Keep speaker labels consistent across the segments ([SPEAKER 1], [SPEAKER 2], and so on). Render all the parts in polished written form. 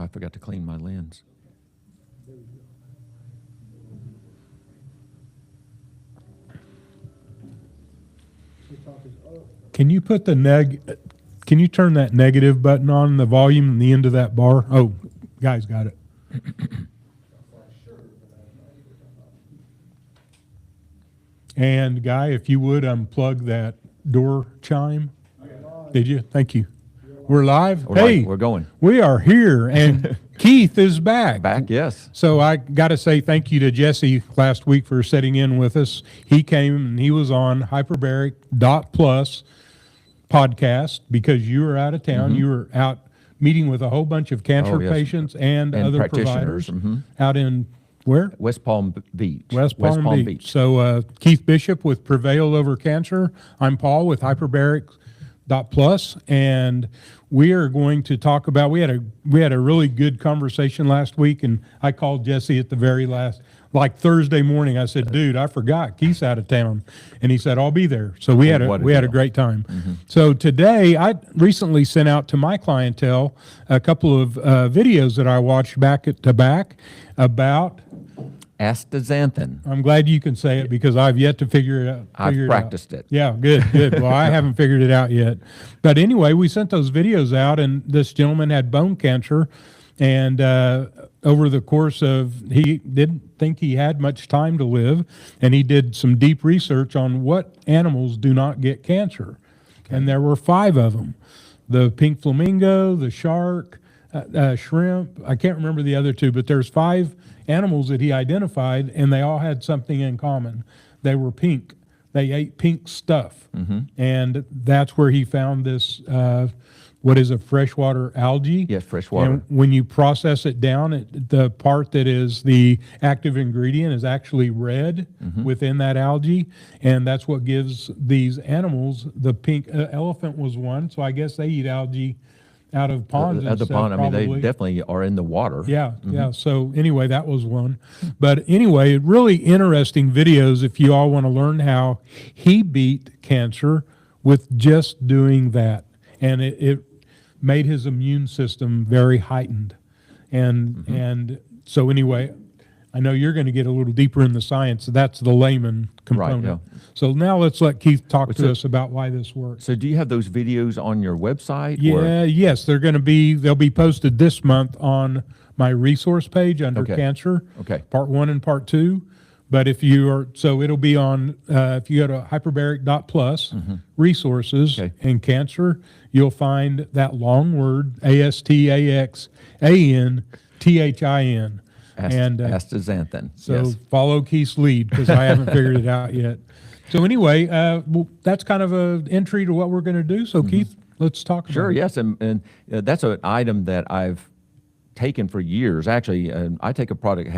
[SPEAKER 1] I forgot to clean my lens.
[SPEAKER 2] Can you put the can you turn that negative button on the volume and the end of that bar? Oh, guys got it. And Guy, if you would unplug that door chime. Did you? Thank you. We're live. Hey,
[SPEAKER 1] we're going.
[SPEAKER 2] We are here, and Keith is back.
[SPEAKER 1] Back, yes.
[SPEAKER 2] So I got to say thank you to Jesse last week for sitting in with us. He came and he was on Hyperbaric.plus podcast because you were out of town.
[SPEAKER 1] Mm-hmm.
[SPEAKER 2] You were out meeting with a whole bunch of cancer
[SPEAKER 1] yes.
[SPEAKER 2] patients and other
[SPEAKER 1] practitioners.
[SPEAKER 2] providers out in where?
[SPEAKER 1] West Palm Beach.
[SPEAKER 2] West Palm Beach. So Keith Bishop with Prevail Over Cancer. I'm Paul with Hyperbaric.plus, and we are going to talk about. We had a really good conversation last week, and I called Jesse at the very last, like Thursday morning. I said, "Dude, I forgot Keith's out of town," and he said, "I'll be there." So we had a great time. Mm-hmm. So today, I recently sent out to my clientele a couple of videos that I watched back to back about
[SPEAKER 1] Astaxanthin.
[SPEAKER 2] I'm glad you can say it because I've yet to figure it out.
[SPEAKER 1] I've practiced it.
[SPEAKER 2] Yeah, good. Well, I haven't figured it out yet. But anyway, we sent those videos out, and this gentleman had bone cancer, and over the course of, he didn't think he had much time to live, and he did some deep research on what animals do not get cancer. Okay. And there were 5 of them: the pink flamingo, the shark, shrimp. I can't remember the other 2, but there's 5 animals that he identified, and they all had something in common. They were pink. They ate pink stuff. Mm-hmm. And that's where he found this, what is a freshwater algae?
[SPEAKER 1] Yes, freshwater.
[SPEAKER 2] And when you process it down, the part that is the active ingredient is actually red within that algae, and that's what gives these animals the pink. Elephant was one, so I guess they eat algae out of ponds and stuff,
[SPEAKER 1] pond. I mean,
[SPEAKER 2] probably.
[SPEAKER 1] they definitely are in the water.
[SPEAKER 2] Yeah, yeah. So anyway, that was one. But anyway, really interesting videos if you all want to learn how he beat cancer with just doing that. And it made his immune system very heightened. And so anyway, I know you're going to get a little deeper in the science. That's the layman component. Right, yeah. So now let's let Keith talk to us about why this works.
[SPEAKER 1] So do you have those videos on your website?
[SPEAKER 2] Yeah, yes, they'll be posted this month on my resource page under cancer.
[SPEAKER 1] Okay.
[SPEAKER 2] Part 1 and part 2. But if you are, so it'll be on, if you go to hyperbaric.plus, resources, and cancer, you'll find that long word, Astaxanthin. And
[SPEAKER 1] Astaxanthin.
[SPEAKER 2] So follow Keith's lead because I haven't figured it out yet. So anyway, well, that's kind of an entry to what we're going to do. So Keith, let's talk about it.
[SPEAKER 1] Sure, yes. And that's an item that I've taken for years. Actually, I take a product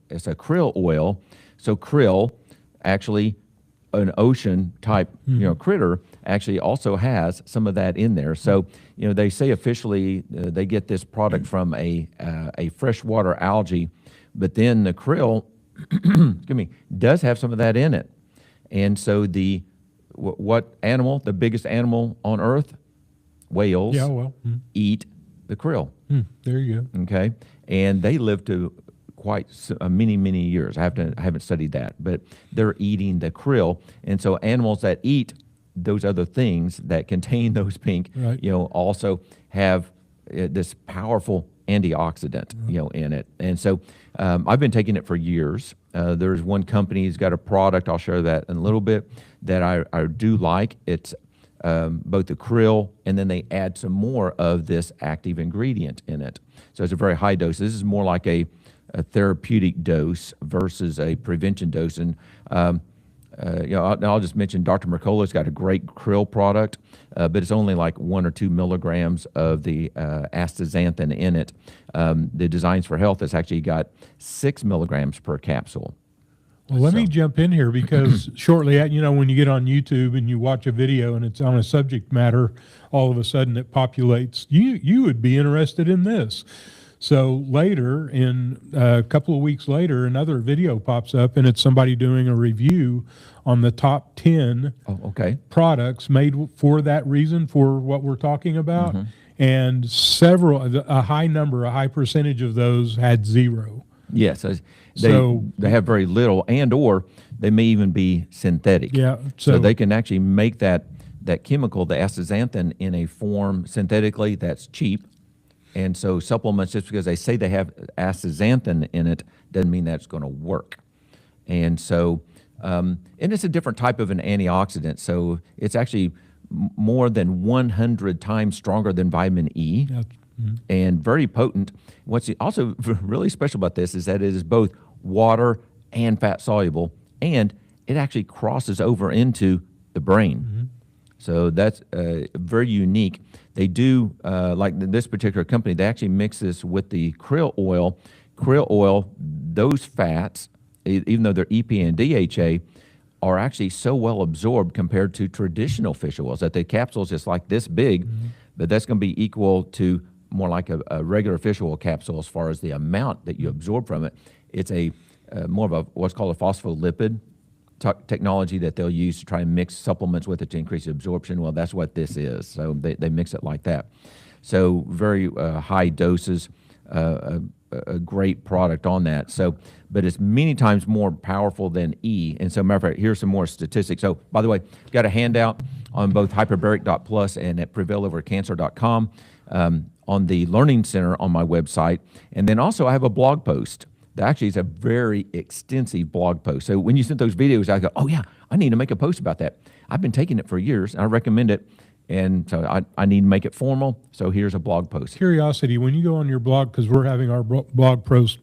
[SPEAKER 1] it's a krill oil. So krill, actually an ocean type critter, actually also has some of that in there. So they say officially they get this product from a freshwater algae, but then the krill, excuse me, does have some of that in it. And so what animal, the biggest animal on Earth, whales, eat the krill.
[SPEAKER 2] There you go.
[SPEAKER 1] Okay, and they live to quite many years. I haven't studied that, but they're eating the krill, and so animals that eat those other things that contain those pink, also have this powerful antioxidant, in it. And so I've been taking it for years. There's one company who's got a product, I'll share that in a little bit, that I do like. It's both the krill, and then they add some more of this active ingredient in it. So it's a very high dose. This is more like a therapeutic dose versus a prevention dose. And I'll just mention Dr. Mercola's got a great krill product, but it's only like 1 or 2 milligrams of the astaxanthin in it. The Designs for Health has actually got 6 milligrams per capsule.
[SPEAKER 2] Well, let me jump in here because shortly, when you get on YouTube and you watch a video and it's on a subject matter, all of a sudden it populates. You would be interested in this. So later, in a couple of weeks later, another video pops up, and it's somebody doing a review on the top 10 products made for that reason, for what we're talking about. and a high percentage of those had 0.
[SPEAKER 1] Yes, they have very little, and or they may even be synthetic.
[SPEAKER 2] Yeah,
[SPEAKER 1] so they can actually make that chemical, the astaxanthin, in a form synthetically that's cheap. And so supplements, just because they say they have astaxanthin in it, doesn't mean that's going to work. And so, and it's a different type of an antioxidant. So it's actually more than 100 times stronger than vitamin E, and very potent. What's also really special about this is that it is both water and fat soluble, and it actually crosses over into the brain. So that's very unique. They do, like this particular company, they actually mix this with the krill oil. Krill oil, those fats, even though they're EPA and DHA, are actually so well absorbed compared to traditional fish oils that the capsule's just like this big, but that's going to be equal to more like a regular fish oil capsule as far as the amount that you absorb from it. It's a more of a what's called a phospholipid technology that they'll use to try and mix supplements with it to increase absorption. Well, that's what this is. So they mix it like that. So very high doses, a great product on that. So, but it's many times more powerful than E. And so, matter of fact, here's some more statistics. So, by the way, got a handout on both hyperbaric.plus and at prevailovercancer.com on the Learning Center on my website. And then also I have a blog post. Actually, it's a very extensive blog post. So when you sent those videos, I go, oh yeah, I need to make a post about that. I've been taking it for years, and I recommend it. And so I need to make it formal. So here's a blog post.
[SPEAKER 2] Curiosity, when you go on your blog, because we're having our blog post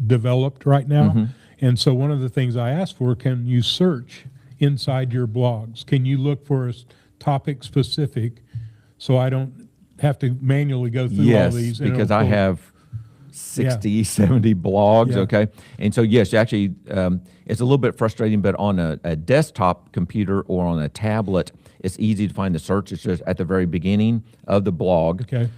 [SPEAKER 2] developed right now. And so one of the things I asked for, can you search inside your blogs? Can you look for a topic specific so I don't have to manually go through all these?
[SPEAKER 1] Yes, because I have 60, 70 blogs, okay? And so, yes, actually, it's a little bit frustrating, but on a desktop computer or on a tablet, it's easy to find the search. It's just at the very beginning of the blog.
[SPEAKER 2] Okay.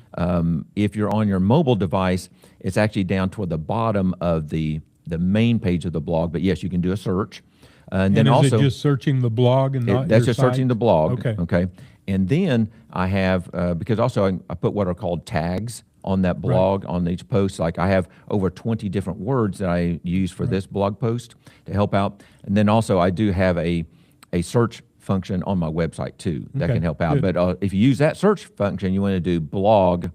[SPEAKER 1] If you're on your mobile device, it's actually down toward the bottom of the main page of the blog, but yes, you can do a search. And then
[SPEAKER 2] is
[SPEAKER 1] also,
[SPEAKER 2] it just searching the blog and not
[SPEAKER 1] that's
[SPEAKER 2] your
[SPEAKER 1] just
[SPEAKER 2] site?
[SPEAKER 1] searching the blog.
[SPEAKER 2] Okay.
[SPEAKER 1] And then I have, because also I put what are called tags on that blog, on each post. Like I have over 20 different words that I use for this blog post to help out. And then also I do have a search function on my website too that can help out.
[SPEAKER 2] Good.
[SPEAKER 1] But if you use that search function, you want to do blog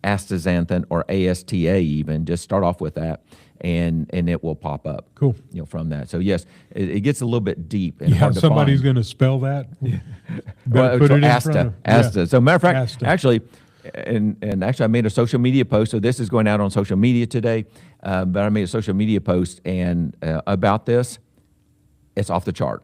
[SPEAKER 1] astaxanthin or ASTA even, just start off with that. And it will pop up.
[SPEAKER 2] Cool.
[SPEAKER 1] From that. So yes, it gets a little bit deep and hard to
[SPEAKER 2] somebody's
[SPEAKER 1] find.
[SPEAKER 2] going to spell that.
[SPEAKER 1] Well,
[SPEAKER 2] Put it in
[SPEAKER 1] Asta.
[SPEAKER 2] front of,
[SPEAKER 1] Asta. So matter of fact,
[SPEAKER 2] Asta.
[SPEAKER 1] actually, and actually I made a social media post. So this is going out on social media today. But I made a social media post and about this. It's off the chart.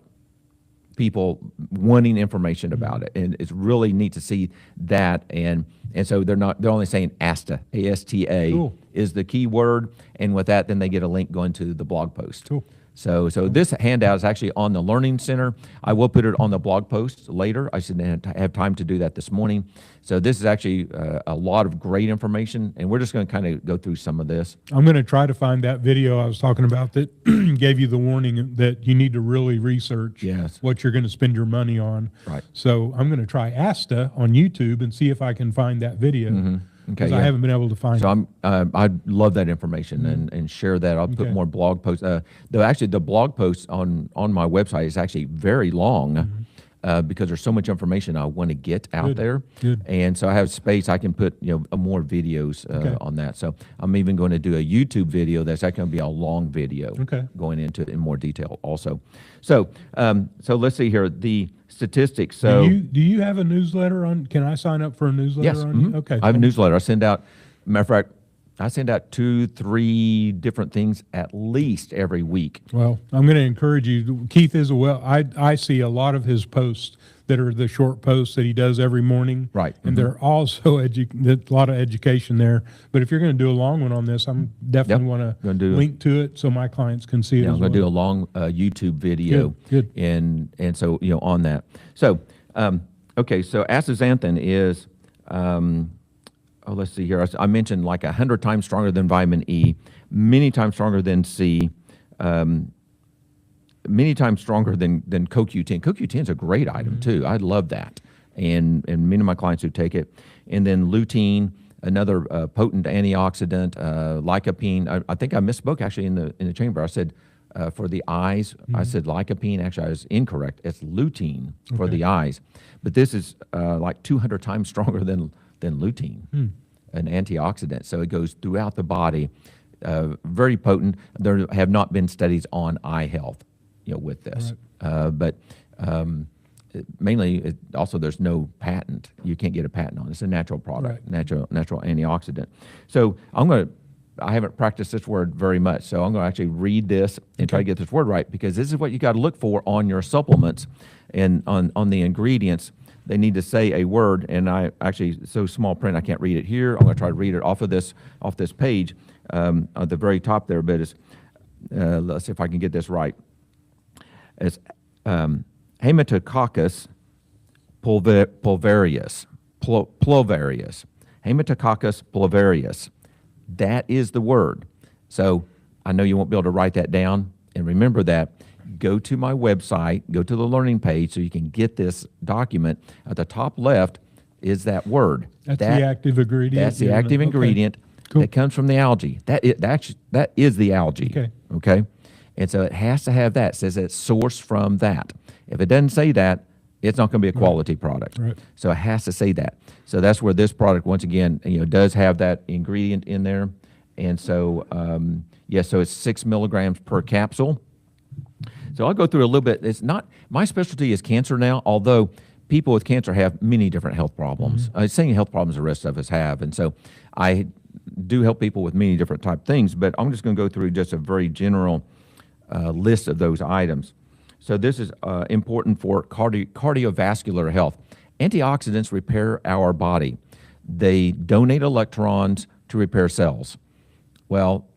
[SPEAKER 1] People wanting information about it, and it's really neat to see that. And so they're only saying ASTA, ASTA
[SPEAKER 2] Cool.
[SPEAKER 1] is the key word, and with that, then they get a link going to the blog post.
[SPEAKER 2] Cool.
[SPEAKER 1] So this handout is actually on the Learning Center. I will put it on the blog post later. I should have time to do that this morning. So this is actually a lot of great information, and we're just going to kind of go through some of this.
[SPEAKER 2] I'm going to try to find that video I was talking about that gave you the warning that you need to really research what you're going to spend your money on.
[SPEAKER 1] Right.
[SPEAKER 2] So I'm going to try ASTA on YouTube and see if I can find that video. Because I haven't been able to find it.
[SPEAKER 1] I love that information and share that. I'll put more blog posts. Though actually the blog posts on my website is actually very long because there's so much information I want to get out there.
[SPEAKER 2] Good.
[SPEAKER 1] And so I have space. I can put more videos on that. So I'm even going to do a YouTube video that's actually going to be a long video going into it in more detail also. So let's see here. The statistics. So
[SPEAKER 2] do you have a newsletter on? Can I sign up for a newsletter on you? Okay.
[SPEAKER 1] I have a newsletter. I send out, matter of fact, I send out 2-3 different things at least every week.
[SPEAKER 2] Well, I'm going to encourage you. Keith is I see a lot of his posts that are the short posts that he does every morning.
[SPEAKER 1] Right.
[SPEAKER 2] And they're also a lot of education there. But if you're going to do a long one on this, I'm definitely want to link to it so my clients can see it.
[SPEAKER 1] I'm going to do a long YouTube video.
[SPEAKER 2] Good.
[SPEAKER 1] And so on that. So okay. So astaxanthin is. Let's see here. I mentioned like 100 times stronger than vitamin E, many times stronger than C, many times stronger than CoQ10. CoQ10 is a great item too. I love that. and many of my clients who take it. And then lutein, another potent antioxidant, lycopene. I think I misspoke actually in the chamber. I said for the eyes, I said lycopene. Actually, I was incorrect. It's lutein for the eyes, but this is like 200 times stronger than lutein, an antioxidant. So it goes throughout the body, very potent. There have not been studies on eye health, with this, but mainly also there's no patent. You can't get a patent on it. It's a natural product, natural antioxidant. So I haven't practiced this word very much, so I'm going to actually read this and try to get this word right, because this is what you got to look for on your supplements and on the ingredients. They need to say a word, and I actually, so small print I can't read it here. I'm going to try to read it off this page at the very top there, but it's, let's see if I can get this right. It's Haematococcus pulvarius. Haematococcus pulvarius. That is the word. So I know you won't be able to write that down, and remember that. Go to my website, go to the learning page so you can get this document. At the top left is that word.
[SPEAKER 2] That's the active ingredient.
[SPEAKER 1] That's the active ingredient that comes from the algae. That is the algae. Okay? And so it has to have that. It says it's sourced from that. If it doesn't say that, it's not going to be a quality product. So it has to say that. So that's where this product, once again, does have that ingredient in there. And so, so it's 6 milligrams per capsule. So I'll go through a little bit. It's not, my specialty is cancer now, although people with cancer have many different health problems. Same health problems the rest of us have. And so I do help people with many different type things, but I'm just going to go through just a very general list of those items. So this is important for cardiovascular health. Antioxidants repair our body. They donate electrons to repair cells. Well,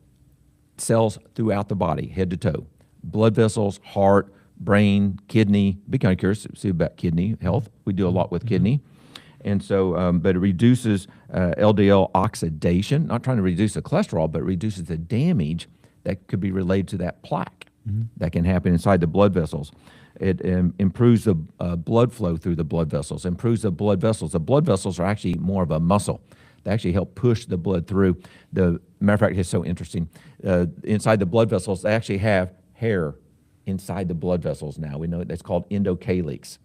[SPEAKER 1] cells throughout the body, head to toe. Blood vessels, heart, brain, kidney. Be kind of curious to see about kidney health. We do a lot with kidney. And so, but it reduces LDL oxidation, not trying to reduce the cholesterol, but reduces the damage that could be related to that plaque that can happen inside the blood vessels. It improves the blood flow through the blood vessels, improves the blood vessels. The blood vessels are actually more of a muscle. They actually help push the blood through. The matter of fact, it's so interesting. Inside the blood vessels, they actually have hair inside the blood vessels now. We know that's called endocalyx.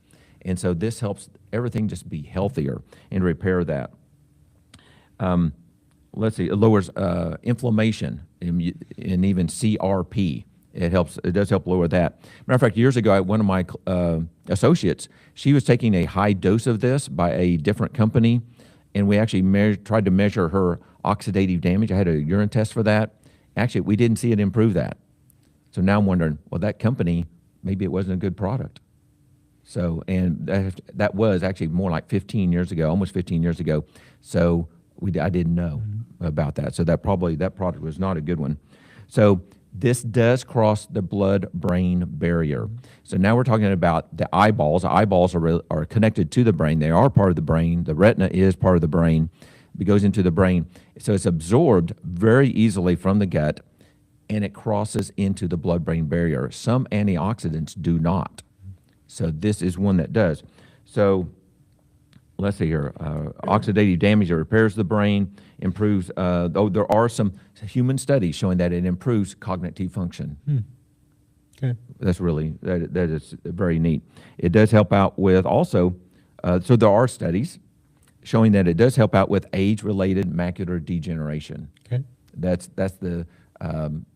[SPEAKER 1] And so this helps everything just be healthier and repair that. Let's see, it lowers inflammation and even CRP. It does help lower that. Matter of fact, years ago, one of my associates, she was taking a high dose of this by a different company, and we actually tried to measure her oxidative damage. I had a urine test for that. Actually, we didn't see it improve that. So now I'm wondering, well, that company, maybe it wasn't a good product. So, and that was actually more like 15 years ago, almost 15 years ago. So I didn't know about that. So that product was not a good one. So this does cross the blood-brain barrier. So now we're talking about the eyeballs. The eyeballs are connected to the brain. They are part of the brain. The retina is part of the brain. It goes into the brain. So it's absorbed very easily from the gut, and it crosses into the blood-brain barrier. Some antioxidants do not. So this is one that does. So let's see here. Oxidative damage, it repairs the brain, improves, though there are some human studies showing that it improves cognitive function.
[SPEAKER 2] Okay.
[SPEAKER 1] That's really, that is very neat. It does help out with also, so there are studies showing that it does help out with age-related macular degeneration.
[SPEAKER 2] Okay.
[SPEAKER 1] That's the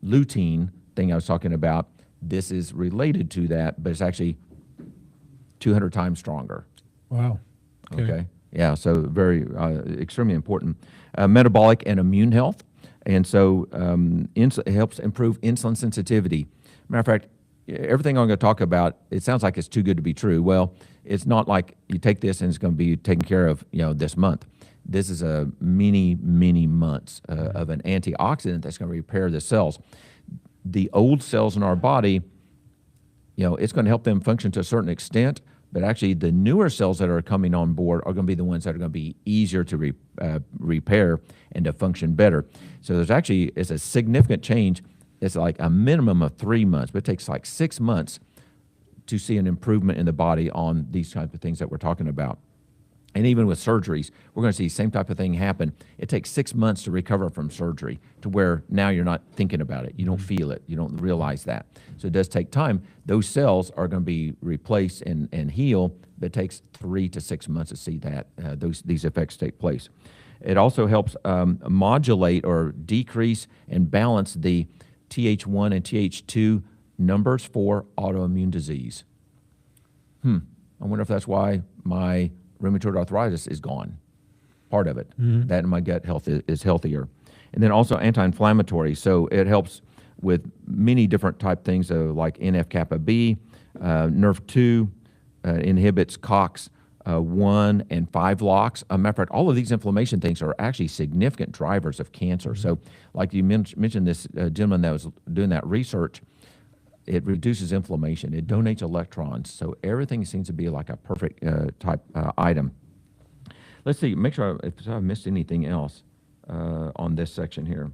[SPEAKER 1] lutein thing I was talking about. This is related to that, but it's actually 200 times stronger.
[SPEAKER 2] Wow.
[SPEAKER 1] Okay. Yeah, so very, extremely important. Metabolic and immune health. And so it helps improve insulin sensitivity. Matter of fact, everything I'm going to talk about, it sounds like it's too good to be true. Well, it's not like you take this and it's going to be taken care of, this month. This is many months of an antioxidant that's going to repair the cells. The old cells in our body, it's going to help them function to a certain extent, but actually the newer cells that are coming on board are going to be the ones that are going to be easier to repair and to function better. So it's a significant change. It's like a minimum of 3 months, but it takes like 6 months to see an improvement in the body on these types of things that we're talking about. And even with surgeries, we're going to see the same type of thing happen. It takes 6 months to recover from surgery to where now you're not thinking about it. You don't feel it. You don't realize that. So it does take time. Those cells are going to be replaced and heal, but it takes 3 to 6 months to see that these effects take place. It also helps modulate or decrease and balance the Th1 and Th2 numbers for autoimmune disease. I wonder if that's why my rheumatoid arthritis is gone. Part of it. That and my gut health is healthier. And then also anti-inflammatory. So it helps with many different type things like NF-kappa B, NRF2, inhibits COX-1 and 5 locks. Matter of fact, all of these inflammation things are actually significant drivers of cancer. So like you mentioned this gentleman that was doing that research, it reduces inflammation. It donates electrons. So everything seems to be like a perfect type item. Let's see, make sure if I missed anything else on this section here.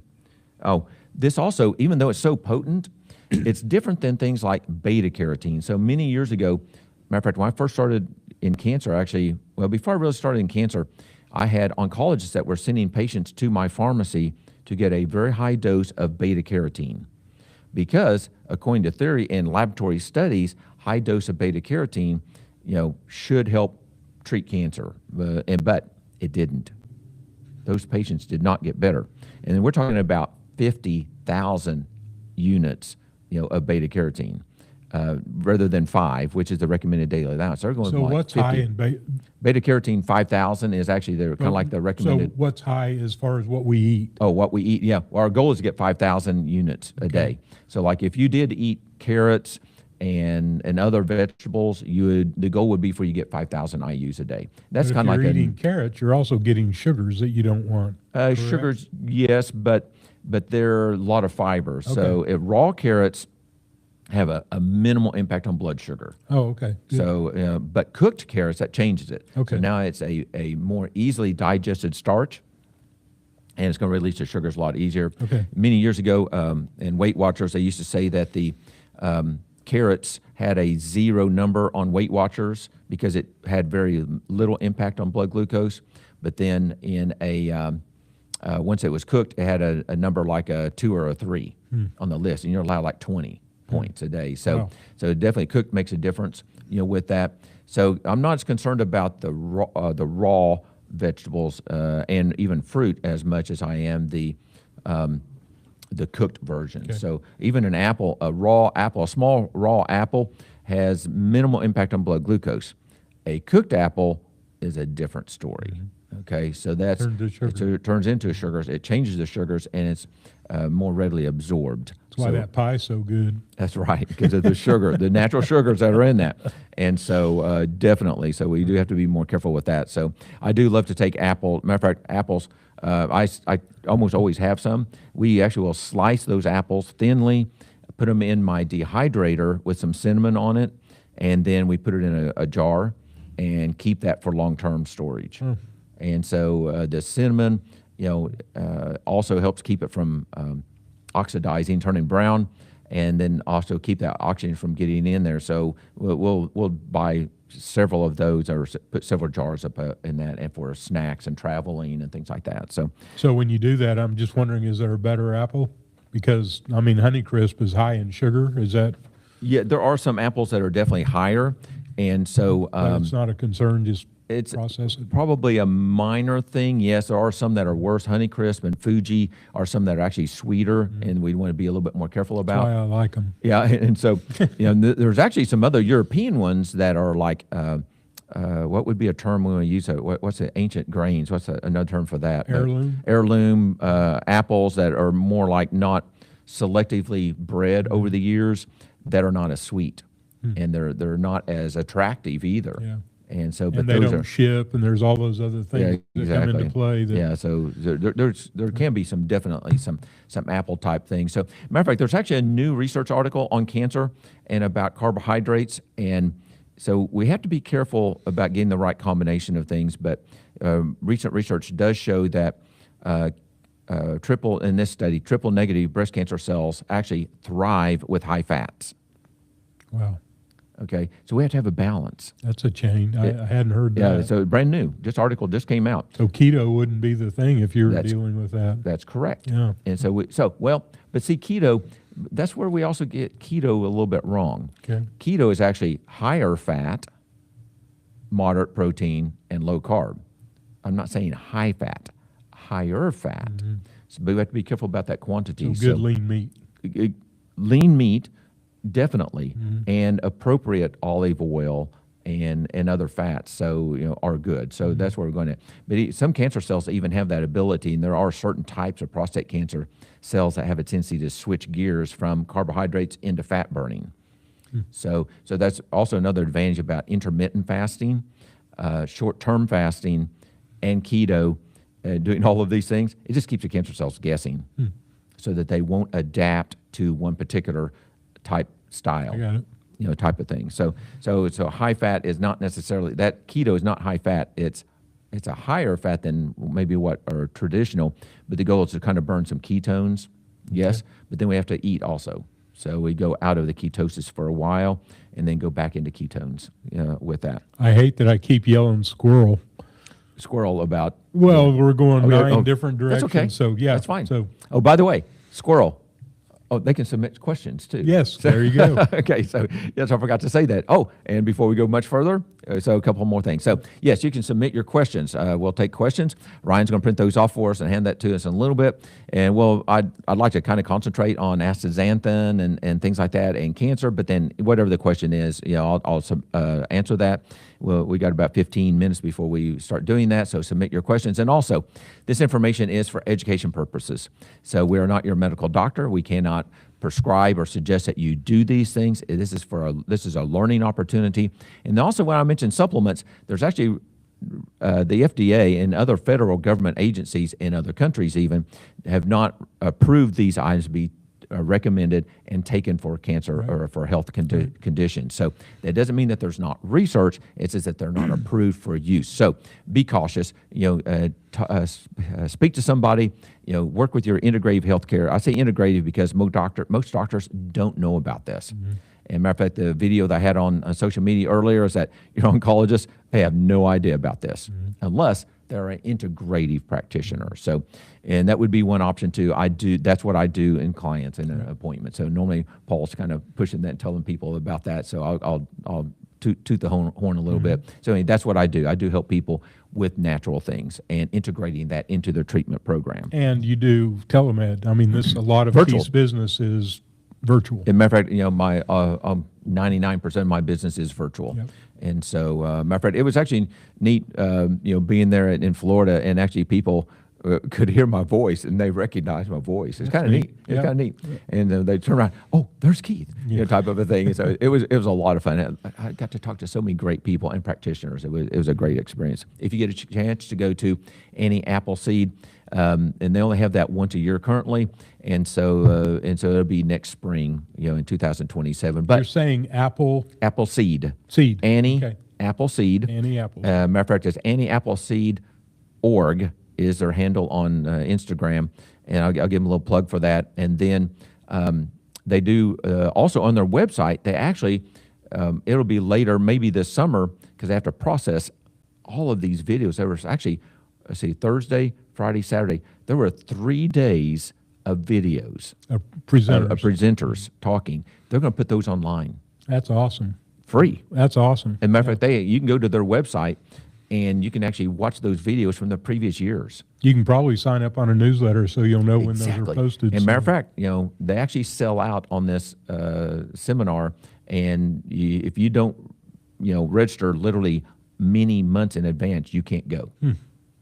[SPEAKER 1] Oh, this also, even though it's so potent, it's different than things like beta carotene. So many years ago, matter of fact, when I first started in cancer, actually, well, before I really started in cancer, I had oncologists that were sending patients to my pharmacy to get a very high dose of beta carotene. Because according to theory and laboratory studies, high dose of beta carotene, should help treat cancer, but it didn't. Those patients did not get better, and we're talking about 50,000 units, of beta carotene, rather than 5, which is the recommended daily allowance. So
[SPEAKER 2] what's 50. High in beta?
[SPEAKER 1] Beta carotene 5,000 is actually kind of like the recommended.
[SPEAKER 2] So what's high as far as what we eat?
[SPEAKER 1] Oh, what we eat, yeah. Well, our goal is to get 5,000 units a day. So like if you did eat carrots and other vegetables, the goal would be for you to get 5,000 IUs a day. That's kind of like
[SPEAKER 2] eating carrots, you're also getting sugars that you don't want.
[SPEAKER 1] Sugars, yes, but there are a lot of fibers. Okay. So if raw carrots have a minimal impact on blood sugar.
[SPEAKER 2] Oh, okay. Good.
[SPEAKER 1] So, but cooked carrots, that changes it.
[SPEAKER 2] Okay.
[SPEAKER 1] So now it's a more easily digested starch, and it's going to release the sugars a lot easier.
[SPEAKER 2] Okay.
[SPEAKER 1] Many years ago, in Weight Watchers, they used to say that the carrots had a 0 number on Weight Watchers because it had very little impact on blood glucose. But then in once it was cooked, it had a number like a 2 or a 3 on the list, and you're allowed like 20 points a day. So,
[SPEAKER 2] wow.
[SPEAKER 1] So definitely cooked makes a difference, with that. So I'm not as concerned about the raw vegetables and even fruit as much as I am the cooked version.
[SPEAKER 2] Okay.
[SPEAKER 1] So even a small raw apple has minimal impact on blood glucose. A cooked apple is a different story. Okay, so it turns into sugars. It changes the sugars, and it's more readily absorbed.
[SPEAKER 2] That's why that pie's so good.
[SPEAKER 1] That's right, because of the sugar, the natural sugars that are in that. And so definitely, so we do have to be more careful with that. So I do love to take apple. Matter of fact, apples, I almost always have some. We actually will slice those apples thinly, put them in my dehydrator with some cinnamon on it, and then we put it in a jar and keep that for long-term storage. And so the cinnamon, also helps keep it from oxidizing, turning brown, and then also keep that oxygen from getting in there. So we'll buy several of those or put several jars up in that, and for snacks and traveling and things like that.
[SPEAKER 2] So when you do that, I'm just wondering, is there a better apple? Because Honeycrisp is high in sugar. Is that?
[SPEAKER 1] Yeah, there are some apples that are definitely higher, and so
[SPEAKER 2] it's not a concern. Just
[SPEAKER 1] it's
[SPEAKER 2] process it.
[SPEAKER 1] Probably a minor thing. Yes, there are some that are worse. Honeycrisp and Fuji are some that are actually sweeter, and we want to be a little bit more careful about.
[SPEAKER 2] That's why I like them.
[SPEAKER 1] Yeah, and so there's actually some other European ones that are like what would be a term we want to use? What's the ancient grains? What's another term for that? Heirloom apples that are more like not selectively bred over the years, that are not as sweet, and they're not as attractive either.
[SPEAKER 2] Yeah.
[SPEAKER 1] And so, but
[SPEAKER 2] and they
[SPEAKER 1] those
[SPEAKER 2] don't ship, and there's all those other things that come into play.
[SPEAKER 1] So there can be definitely some apple type things. So, matter of fact, there's actually a new research article on cancer and about carbohydrates, and so we have to be careful about getting the right combination of things. But recent research does show that triple negative breast cancer cells actually thrive with high fats.
[SPEAKER 2] Wow.
[SPEAKER 1] Okay, so we have to have a balance.
[SPEAKER 2] That's a chain. I hadn't heard that.
[SPEAKER 1] Yeah, so brand new. This article just came out.
[SPEAKER 2] So keto wouldn't be the thing if you were dealing with that.
[SPEAKER 1] That's correct.
[SPEAKER 2] Yeah.
[SPEAKER 1] And so but see, keto, that's where we also get keto a little bit wrong.
[SPEAKER 2] Okay.
[SPEAKER 1] Keto is actually higher fat, moderate protein, and low carb. I'm not saying high fat, higher fat. So, but we have to be careful about that quantity.
[SPEAKER 2] So good lean meat.
[SPEAKER 1] Lean meat, definitely, and appropriate olive oil and other fats, so are good. So that's where we're going to. But some cancer cells even have that ability, and there are certain types of prostate cancer cells that have a tendency to switch gears from carbohydrates into fat burning. So that's also another advantage about intermittent fasting, short-term fasting, and keto. Doing all of these things, it just keeps the cancer cells guessing, so that they won't adapt to one particular type style.
[SPEAKER 2] I got it.
[SPEAKER 1] Type of thing. So high fat is not necessarily that. Keto is not high fat. It's a higher fat than maybe what are traditional, but the goal is to kind of burn some ketones. Yes, but then we have to eat also. So we go out of the ketosis for a while and then go back into ketones with that.
[SPEAKER 2] I hate that I keep yelling squirrel
[SPEAKER 1] about.
[SPEAKER 2] Well, we're going 9 different directions.
[SPEAKER 1] That's okay.
[SPEAKER 2] So yeah,
[SPEAKER 1] that's fine.
[SPEAKER 2] So
[SPEAKER 1] by the way, squirrel. Oh, they can submit questions too.
[SPEAKER 2] yes, there you go.
[SPEAKER 1] Okay, so yes, I forgot to say that. Oh, and before we go much further, so a couple more things. So yes, you can submit your questions. We'll take questions. Ryan's going to print those off for us and hand that to us in a little bit. And I'd like to kind of concentrate on astaxanthin and things like that and cancer. But then whatever the question is, I'll answer that. Well, we got about 15 minutes before we start doing that, so submit your questions. And also, this information is for education purposes. So we are not your medical doctor. We cannot prescribe or suggest that you do these things. This is a learning opportunity. And also, when I mentioned supplements, there's actually the FDA and other federal government agencies in other countries even have not approved these items to be recommended and taken for cancer or for health conditions. So that doesn't mean that there's not research. It says that they're not approved for use. So be cautious. Speak to somebody. Work with your integrative healthcare. I say integrative because most doctors don't know about this. And matter of fact, the video that I had on social media earlier is that your oncologist, they have no idea about this unless they're an integrative practitioner. So, and that would be one option too. That's what I do in clients in an appointment. So normally Paul's kind of pushing that and telling people about that. So I'll toot the horn a little bit. So that's what I do. I do help people with natural things and integrating that into their treatment program.
[SPEAKER 2] And you do telemed. I mean, a lot of Keith's business is virtual.
[SPEAKER 1] As a matter of fact, my 99% of my business is virtual.
[SPEAKER 2] Yep.
[SPEAKER 1] And so, matter of fact, it was actually neat, being there in Florida, and actually people could hear my voice and they recognized my voice. It's kind of neat. It's kind of neat. And they turn around, oh, there's Keith, type of a thing. And so it was a lot of fun. I got to talk to so many great people and practitioners. It was a great experience. If you get a chance to go to any Appleseed, and they only have that once a year currently, and so it'll be next spring, in 2027. But
[SPEAKER 2] you're saying
[SPEAKER 1] Appleseed.
[SPEAKER 2] Seed.
[SPEAKER 1] Annie Appleseed.
[SPEAKER 2] Annie Appleseed.
[SPEAKER 1] Matter of fact, it's AnnieAppleseed.org is their handle on Instagram, and I'll give them a little plug for that. And then they do also on their website. They actually it'll be later, maybe this summer, because they have to process all of these videos. There was actually, Thursday, Friday, Saturday. There were 3 days of videos of presenters talking. They're going to put those online.
[SPEAKER 2] That's awesome.
[SPEAKER 1] Free.
[SPEAKER 2] That's awesome.
[SPEAKER 1] As a matter of fact, you can go to their website and you can actually watch those videos from the previous years.
[SPEAKER 2] You can probably sign up on a newsletter so you'll know when those are posted.
[SPEAKER 1] As a matter of fact, they actually sell out on this seminar, and if you don't, register literally many months in advance, you can't go.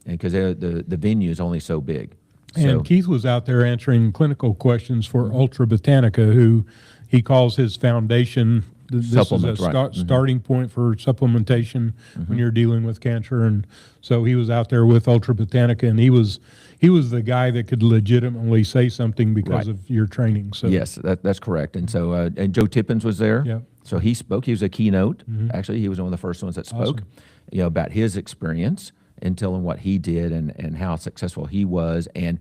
[SPEAKER 1] Because the venue is only so big.
[SPEAKER 2] And Keith was out there answering clinical questions for Ultra Botanica, who he calls his foundation. This is a starting point for supplementation when you're dealing with cancer. And so he was out there with Ultra Botanica, and he was the guy that could legitimately say something because of your training. So
[SPEAKER 1] yes, that's correct. And so and Joe Tippins was there.
[SPEAKER 2] Yeah.
[SPEAKER 1] So he spoke. He was a keynote. Actually, he was one of the first ones that spoke.
[SPEAKER 2] Awesome.
[SPEAKER 1] About his experience and telling what he did and how successful he was, and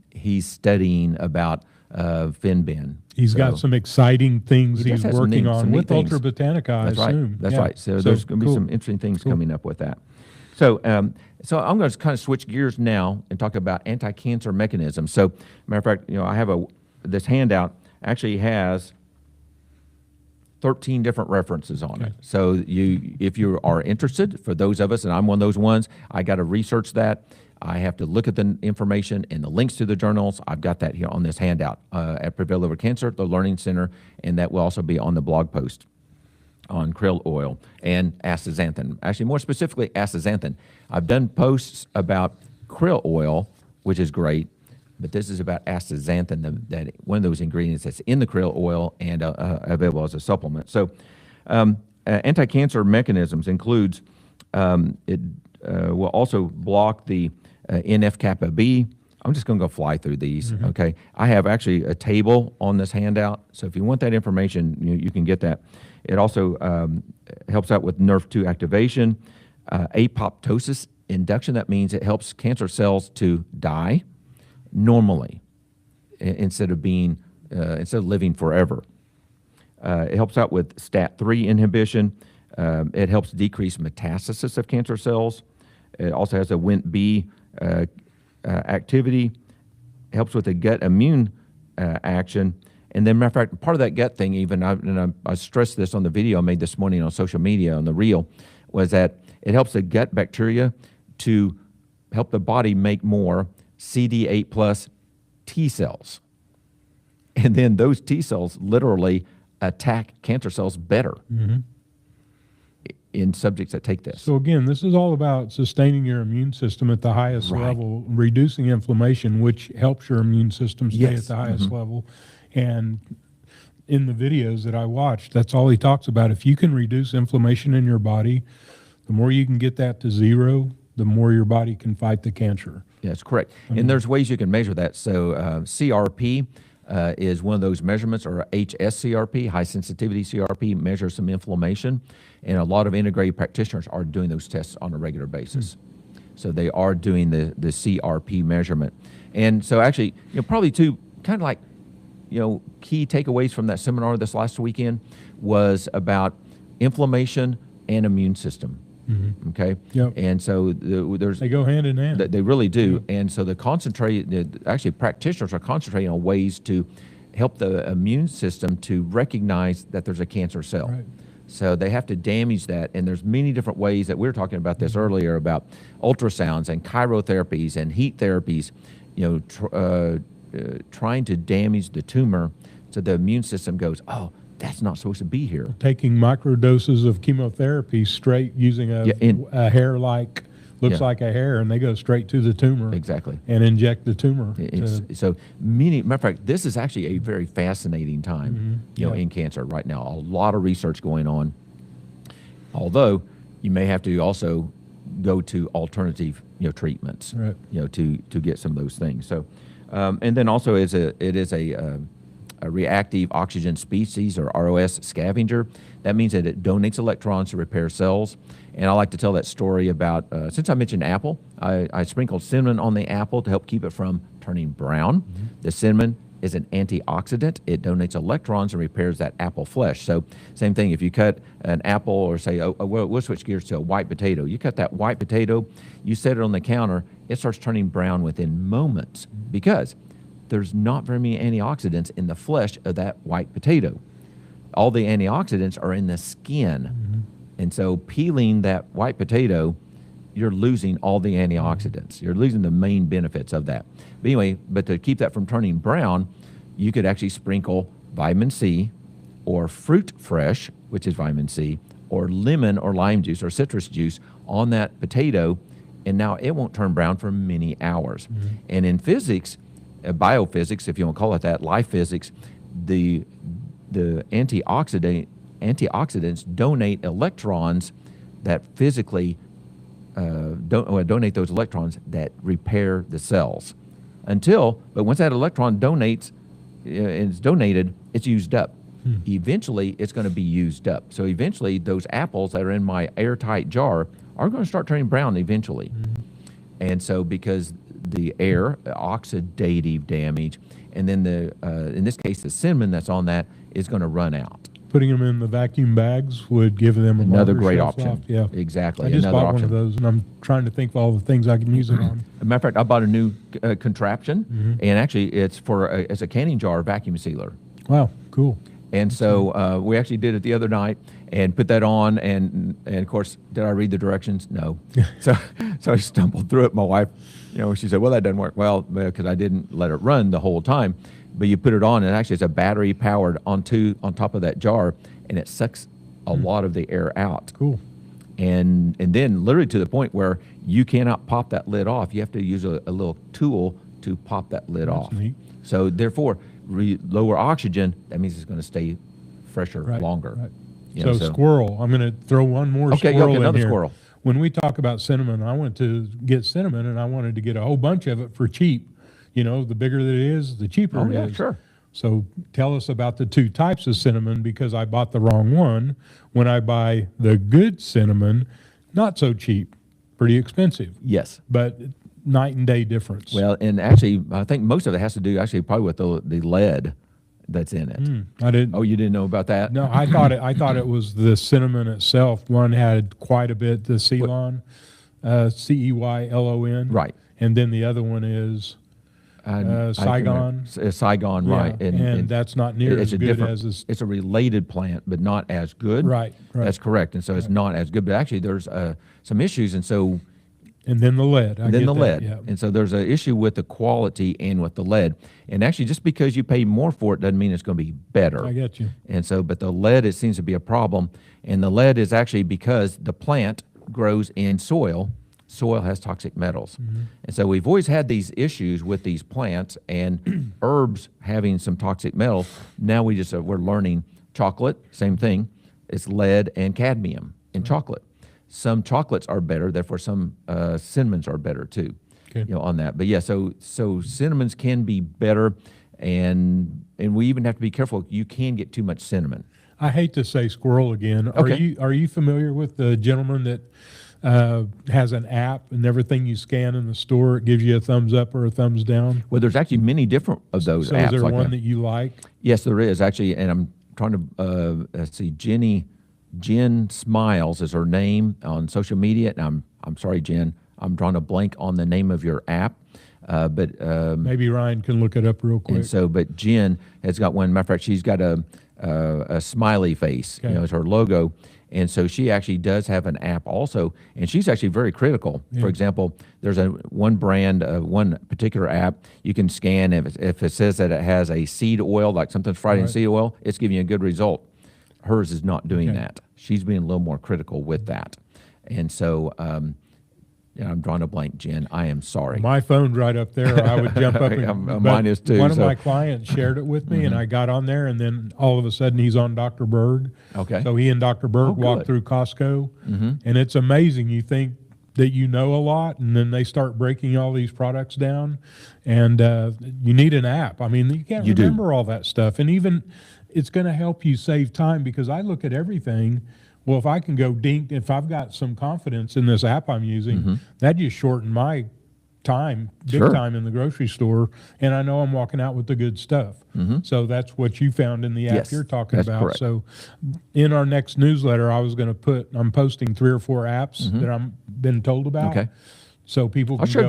[SPEAKER 1] he's studying about fin bin.
[SPEAKER 2] He's got some exciting things
[SPEAKER 1] He does
[SPEAKER 2] he's
[SPEAKER 1] have some
[SPEAKER 2] working
[SPEAKER 1] neat-
[SPEAKER 2] on
[SPEAKER 1] some neat
[SPEAKER 2] with
[SPEAKER 1] things.
[SPEAKER 2] Ultra Botanica, I
[SPEAKER 1] That's right.
[SPEAKER 2] assume.
[SPEAKER 1] That's
[SPEAKER 2] Yeah.
[SPEAKER 1] right. So there's going to be
[SPEAKER 2] cool.
[SPEAKER 1] some interesting things coming up with that. So, so I'm going to kind of switch gears now and talk about anti-cancer mechanisms. So, matter of fact, I have this handout actually has 13 different references on it. So if you are interested, for those of us, and I'm one of those ones, I got to research that. I have to look at the information and the links to the journals. I've got that here on this handout at Prevail Over Cancer, the Learning Center, and that will also be on the blog post on krill oil and astaxanthin. Actually, more specifically, astaxanthin. I've done posts about krill oil, which is great, but this is about astaxanthin, that one of those ingredients that's in the krill oil and available as a supplement. So, anti-cancer mechanisms includes it will also block the NF-kappa B. I'm just going to go fly through these. Okay, I have actually a table on this handout, so if you want that information, you can get that. It also helps out with NRF2 activation, apoptosis induction. That means it helps cancer cells to die normally instead of living forever. It helps out with STAT3 inhibition. It helps decrease metastasis of cancer cells. It also has a Wnt-B activity. It helps with the gut immune action. And then, matter of fact, part of that gut thing, even, I stressed this on the video I made this morning on social media, on the reel, was that it helps the gut bacteria to help the body make more CD8 plus T cells. And then those T cells literally attack cancer cells better in subjects that take this.
[SPEAKER 2] So again, this is all about sustaining your immune system at the highest level, reducing inflammation, which helps your immune system stay at the highest level. And in the videos that I watched, that's all he talks about. If you can reduce inflammation in your body, the more you can get that to zero, the more your body can fight the cancer.
[SPEAKER 1] Yes, correct. And there's ways you can measure that. So CRP is one of those measurements, or HSCRP, high sensitivity CRP, measures some inflammation. And a lot of integrated practitioners are doing those tests on a regular basis. So they are doing the CRP measurement. And so actually, probably two kind of like, key takeaways from that seminar this last weekend was about inflammation and immune system. Okay.
[SPEAKER 2] Yep.
[SPEAKER 1] And so they
[SPEAKER 2] go hand in hand.
[SPEAKER 1] They really do. And so actually practitioners are concentrating on ways to help the immune system to recognize that there's a cancer cell.
[SPEAKER 2] Right.
[SPEAKER 1] So they have to damage that. And there's many different ways that we were talking about this earlier about ultrasounds and chirotherapies and heat therapies, trying to damage the tumor so the immune system goes, oh, that's not supposed to be here.
[SPEAKER 2] Taking micro doses of chemotherapy straight using a hair like, looks like a hair, and they go straight to the tumor.
[SPEAKER 1] Exactly.
[SPEAKER 2] And inject the tumor.
[SPEAKER 1] So matter of fact, this is actually a very fascinating time, in cancer right now. A lot of research going on. Although you may have to also go to alternative, treatments, to get some of those things. So, and then also it is a reactive oxygen species, or ROS scavenger. That means that it donates electrons to repair cells. And I like to tell that story about, since I mentioned apple, I sprinkled cinnamon on the apple to help keep it from turning brown. The cinnamon is an antioxidant. It donates electrons and repairs that apple flesh. So same thing, if you cut an apple, or say, we'll switch gears to a white potato. You cut that white potato, you set it on the counter, it starts turning brown within moments because there's not very many antioxidants in the flesh of that white potato. All the antioxidants are in the skin. And so peeling that white potato, you're losing all the antioxidants. You're losing the main benefits of that. But anyway, to keep that from turning brown, you could actually sprinkle vitamin C or fruit fresh, which is vitamin C, or lemon or lime juice or citrus juice on that potato, and now it won't turn brown for many hours. And in physics, biophysics, if you want to call it that, life physics, the antioxidants donate electrons that physically donate those electrons that repair the cells. But once that electron is donated, it's used up. Eventually, it's going to be used up. So eventually, those apples that are in my airtight jar are going to start turning brown eventually. And so because the air, oxidative damage, and then in this case, the cinnamon that's on that is going to run out.
[SPEAKER 2] Putting them in the vacuum bags would give them
[SPEAKER 1] Another
[SPEAKER 2] longer
[SPEAKER 1] great
[SPEAKER 2] shelf
[SPEAKER 1] option.
[SPEAKER 2] life. Yeah,
[SPEAKER 1] Exactly.
[SPEAKER 2] I just
[SPEAKER 1] Another
[SPEAKER 2] bought
[SPEAKER 1] option.
[SPEAKER 2] one of those, and I'm trying to think of all the things I can use it on.
[SPEAKER 1] As a matter of fact, I bought a new contraption, and actually it's it's a canning jar vacuum sealer.
[SPEAKER 2] Wow, cool.
[SPEAKER 1] And so we actually did it the other night and put that on, and of course, did I read the directions? No. so I stumbled through it. My wife, she said, well, that doesn't work. Well, because I didn't let it run the whole time. But you put it on, and actually it's a battery powered on top of that jar, and it sucks a lot of the air out.
[SPEAKER 2] Cool.
[SPEAKER 1] And then literally to the point where you cannot pop that lid off. You have to use a little tool to pop that lid off.
[SPEAKER 2] Neat.
[SPEAKER 1] So therefore, lower oxygen, that means it's going to stay fresher longer.
[SPEAKER 2] Right. So squirrel, I'm going to throw one more
[SPEAKER 1] Okay,
[SPEAKER 2] squirrel in
[SPEAKER 1] another
[SPEAKER 2] here.
[SPEAKER 1] squirrel.
[SPEAKER 2] When we talk about cinnamon, I went to get cinnamon, and I wanted to get a whole bunch of it for cheap. The bigger that it is, the cheaper it is.
[SPEAKER 1] Sure.
[SPEAKER 2] So tell us about the two types of cinnamon, because I bought the wrong one. When I buy the good cinnamon, not so cheap, pretty expensive.
[SPEAKER 1] Yes.
[SPEAKER 2] But night and day difference.
[SPEAKER 1] Well, and actually, I think most of it has to do actually probably with the lead that's in it.
[SPEAKER 2] I didn't.
[SPEAKER 1] Oh, you didn't know about that?
[SPEAKER 2] No, I thought it was the cinnamon itself. One had quite a bit, the Ceylon, Ceylon,
[SPEAKER 1] Right.
[SPEAKER 2] and then the other one is Saigon.
[SPEAKER 1] Saigon, right.
[SPEAKER 2] Yeah, and that's not near as good as this.
[SPEAKER 1] It's a related plant, but not as good.
[SPEAKER 2] Right.
[SPEAKER 1] That's correct. And so it's not as good. But actually, there's some issues. And so.
[SPEAKER 2] And then the lead.
[SPEAKER 1] Yeah. And so there's an issue with the quality and with the lead. And actually, just because you pay more for it doesn't mean it's going to be better.
[SPEAKER 2] I get you.
[SPEAKER 1] And so, but the lead, it seems to be a problem. And the lead is actually because the plant grows in soil. Soil has toxic metals. And so we've always had these issues with these plants and herbs having some toxic metals. Now we're learning chocolate, same thing. It's lead and cadmium in chocolate. Some chocolates are better, therefore some cinnamons are better too, on that. But yeah, so cinnamons can be better, and we even have to be careful. You can get too much cinnamon.
[SPEAKER 2] I hate to say squirrel again.
[SPEAKER 1] Okay.
[SPEAKER 2] Are you familiar with the gentleman that has an app, and everything you scan in the store, it gives you a thumbs up or a thumbs down?
[SPEAKER 1] Well, there's actually many different of those
[SPEAKER 2] So
[SPEAKER 1] apps.
[SPEAKER 2] is there
[SPEAKER 1] like
[SPEAKER 2] one that you like?
[SPEAKER 1] Yes, there is actually, and I'm trying to let's see, Jen Smiles is her name on social media, and I'm sorry, Jen, I'm drawing a blank on the name of your app, but
[SPEAKER 2] maybe Ryan can look it up real quick.
[SPEAKER 1] And so, but Jen has got one. Matter of fact, she's got a smiley face, as her logo, and so she actually does have an app also, and she's actually very critical. For example, there's one brand, one particular app you can scan if it says that it has a seed oil, like something's fried in seed oil, it's giving you a good result. Hers is not doing that. She's being a little more critical with that. And so I'm drawing a blank, Jen. I am sorry.
[SPEAKER 2] My phone's right up there. I would jump up.
[SPEAKER 1] Mine is too.
[SPEAKER 2] One of my clients shared it with me, and I got on there, and then all of a sudden he's on Dr. Berg.
[SPEAKER 1] Okay.
[SPEAKER 2] So he and Dr. Berg walked through Costco, and it's amazing. You think that you know a lot, and then they start breaking all these products down, and you need an app. I mean, you can't remember all that stuff, and even it's going to help you save time, because I look at everything. Well, if I can go dink, if I've got some confidence in this app I'm using, that just shortened my time, big time in the grocery store, and I know I'm walking out with the good stuff. So that's what you found in the app you're talking about.
[SPEAKER 1] Correct.
[SPEAKER 2] So in our next newsletter, I'm posting 3 or 4 apps that I'm been told about.
[SPEAKER 1] Okay.
[SPEAKER 2] So people can
[SPEAKER 1] I'll share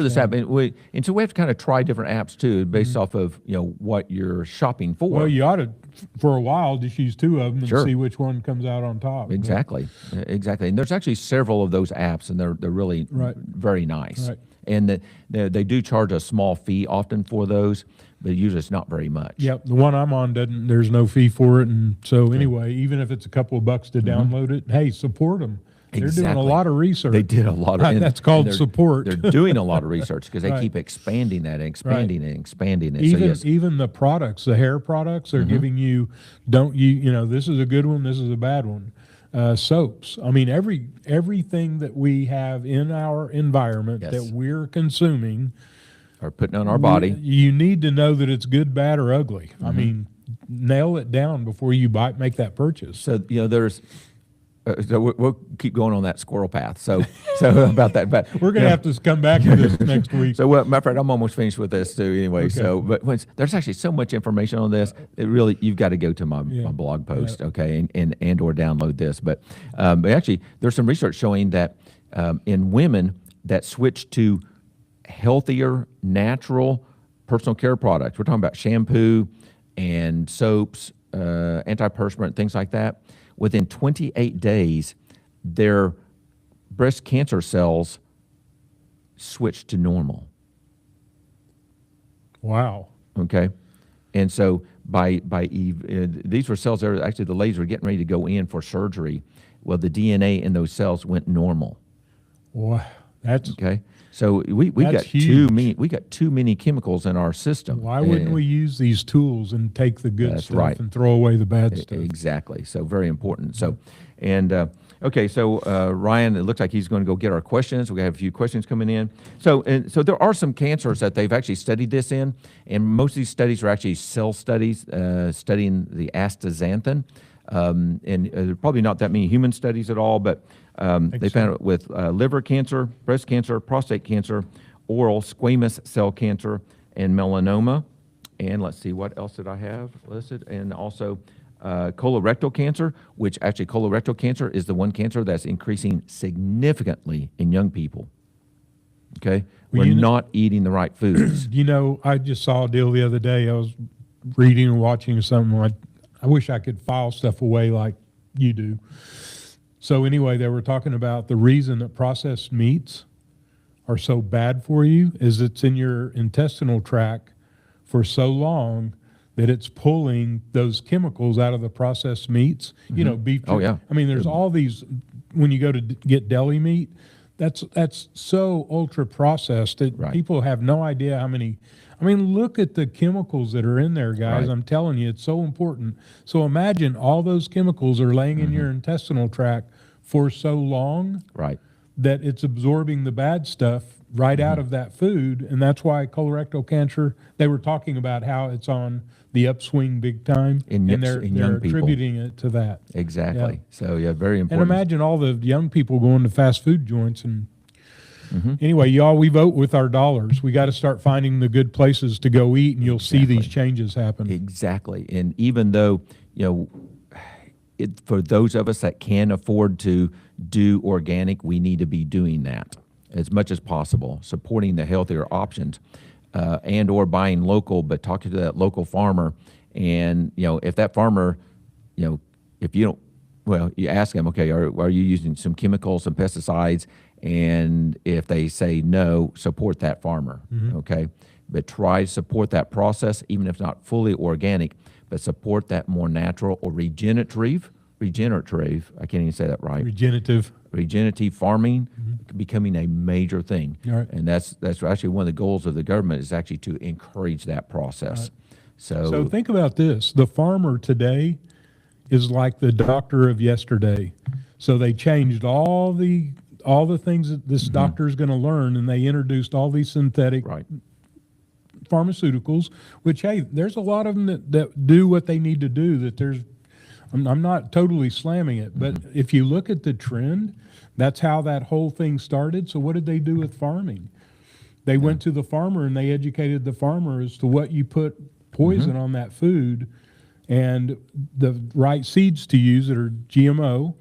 [SPEAKER 1] this app,
[SPEAKER 2] understand.
[SPEAKER 1] and so we have to kind of try different apps too, based off of what you're shopping for.
[SPEAKER 2] Well, you ought to, for a while, just use 2 of them and see which one comes out on top.
[SPEAKER 1] Exactly. And there's actually several of those apps, and they're really very nice.
[SPEAKER 2] Right.
[SPEAKER 1] And they do charge a small fee often for those, but usually it's not very much.
[SPEAKER 2] Yep, the one I'm on there's no fee for it, and so anyway, even if it's a couple of bucks to download it, hey, support them. They're doing a lot of research.
[SPEAKER 1] They did a lot of
[SPEAKER 2] that's called support.
[SPEAKER 1] They're doing a lot of research because they keep expanding that and expanding and expanding it.
[SPEAKER 2] Even the products, the hair products, they're giving you, this is a good one, this is a bad one. Soaps. I mean, everything that we have in our environment that we're consuming
[SPEAKER 1] or putting on our body,
[SPEAKER 2] you need to know that it's good, bad, or ugly. I mean, nail it down before you make that purchase.
[SPEAKER 1] So So we'll keep going on that squirrel path. So about that, but
[SPEAKER 2] We're going to have to come back to this next week.
[SPEAKER 1] So, well, my friend, I'm almost finished with this too. Anyway,
[SPEAKER 2] Okay.
[SPEAKER 1] so but there's actually so much information on this. It really, you've got to go to my blog post, okay, and or download this. But actually, there's some research showing that in women that switch to healthier, natural personal care products. We're talking about shampoo and soaps, antiperspirant, things like that. Within 28 days, their breast cancer cells switch to normal.
[SPEAKER 2] Wow.
[SPEAKER 1] Okay, and so these were cells that were actually the ladies were getting ready to go in for surgery. Well, the DNA in those cells went normal.
[SPEAKER 2] Wow, that's
[SPEAKER 1] okay. So we got
[SPEAKER 2] huge.
[SPEAKER 1] we got too many chemicals in our system.
[SPEAKER 2] Why wouldn't we use these tools and take the good stuff and throw away the bad stuff?
[SPEAKER 1] Exactly. So very important. So, and okay, so Ryan, it looks like he's going to go get our questions. We have a few questions coming in. So there are some cancers that they've actually studied this in, and most of these studies are actually cell studies studying the astaxanthin. And probably not that many human studies at all, but they found it with liver cancer, breast cancer, prostate cancer, oral squamous cell cancer, and melanoma. And let's see, what else did I have listed? And also colorectal cancer, which actually colorectal cancer is the one cancer that's increasing significantly in young people. Okay? We're not eating the right foods.
[SPEAKER 2] You know, I just saw a deal the other day. I was reading and watching something. I wish I could file stuff away like you do. So anyway, they were talking about the reason that processed meats are so bad for you is it's in your intestinal tract for so long that it's pulling those chemicals out of the processed meats. You know, beef.
[SPEAKER 1] Oh, yeah.
[SPEAKER 2] I mean, there's all these, when you go to get deli meat, that's so ultra processed that people have no idea how many. I mean, look at the chemicals that are in there, guys. I'm telling you, it's so important. So imagine all those chemicals are laying in your intestinal tract for so long that it's absorbing the bad stuff out of that food. And that's why colorectal cancer, they were talking about how it's on the upswing big time. And they're attributing it to that.
[SPEAKER 1] Exactly.
[SPEAKER 2] Yeah.
[SPEAKER 1] So, yeah, very important.
[SPEAKER 2] And imagine all the young people going to fast food joints and anyway, y'all, we vote with our dollars. We got to start finding the good places to go eat, and you'll see these changes happen.
[SPEAKER 1] Exactly. And even though, for those of us that can afford to do organic, we need to be doing that as much as possible, supporting the healthier options, and or buying local, but talking to that local farmer. And, if that farmer, if you don't, well, you ask them, okay, are you using some chemicals, some pesticides? And if they say no, support that farmer, okay? But try to support that process, even if not fully organic, but support that more natural or regenerative, I can't even say that right. Regenerative farming becoming a major thing. And that's actually one of the goals of the government is actually to encourage that process. So
[SPEAKER 2] think about this. The farmer today is like the doctor of yesterday. So they changed all the things that this doctor is going to learn, and they introduced all these synthetic pharmaceuticals, which, hey, there's a lot of them that do what they need to do. I'm not totally slamming it, but if you look at the trend, that's how that whole thing started. So what did they do with farming? They went to the farmer and they educated the farmer as to what you put poison on that food and the right seeds to use that are GMO.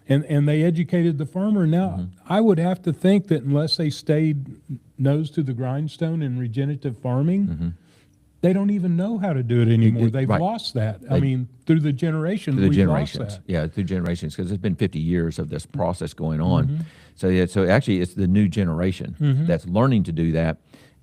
[SPEAKER 2] And they educated the farmer. Now, I would have to think that unless they stayed nose to the grindstone in regenerative farming, they don't even know how to do it anymore. They've lost that. I mean, through the generations, we've lost that.
[SPEAKER 1] Yeah, through generations, because it's been 50 years of this process going on. So actually, it's the new generation that's learning to do that,